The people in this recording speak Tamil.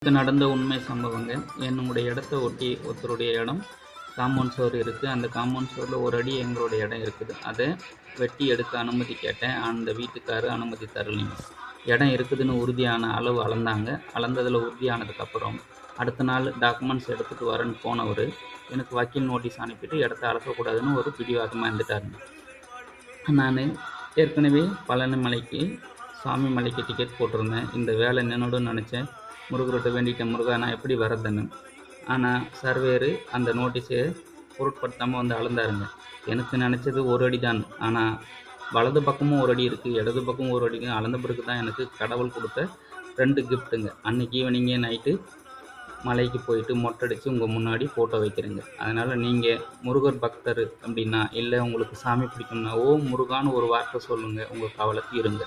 எனக்கு நடந்த உண்மை சம்பவங்க. என்னுடைய இடத்த ஒட்டி ஒருத்தருடைய இடம் காம்பவுண்ட் சுவர் இருக்குது. அந்த காம்பவுண்ட் சுவரில் ஒரு அடி எங்களுடைய இடம் இருக்குது. அதை வெட்டி எடுக்க அனுமதி கேட்டேன். அந்த வீட்டுக்காரர் அனுமதி தரலைங்க. இடம் இருக்குதுன்னு உறுதியான அளவு அளந்தாங்க. அளந்ததில் உறுதியானதுக்கப்புறம் அடுத்த நாள் டாக்குமெண்ட்ஸ் எடுத்துகிட்டு வரேன்னு போனவர் எனக்கு வக்கீல் நோட்டீஸ் அனுப்பிட்டு இடத்த அளக்கக்கூடாதுன்னு ஒரு பிடிவாதமாக இருந்துட்டாருங்க. நான் ஏற்கனவே பழனி மலைக்கு சாமி மலைக்கு டிக்கெட் போட்டிருந்தேன். இந்த வேலை நின்றுடும்னு நினச்சேன். முருகர்கிட்ட வேண்டிட்டேன், முருகா நான் எப்படி வர்றதுன்னு. ஆனால் சர்வேரு அந்த நோட்டீஸை பொருட்படுத்தாமல் வந்து அளந்தாருங்க. எனக்கு நினச்சது ஒரு அடி தான். ஆனால் வலது பக்கமும் ஒரு அடி இருக்குது, இடது பக்கமும் ஒரு அடிக்கு. அளந்த பிறகு தான் எனக்கு கடவுள் கொடுத்த 2 கிஃப்ட்டுங்க. அன்றைக்கி ஈவினிங்கே நைட்டு மலைக்கு போயிட்டு மொட்டை அடித்து உங்கள் முன்னாடி ஃபோட்டோ வைக்கிறேங்க. அதனால் நீங்கள் முருகர் பக்தர் அப்படின்னா, இல்லை உங்களுக்கு சாமி பிடிக்கும்னா, ஓ முருகான்னு ஒரு வார்த்தை சொல்லுங்கள், உங்கள் கவலை தீருங்க.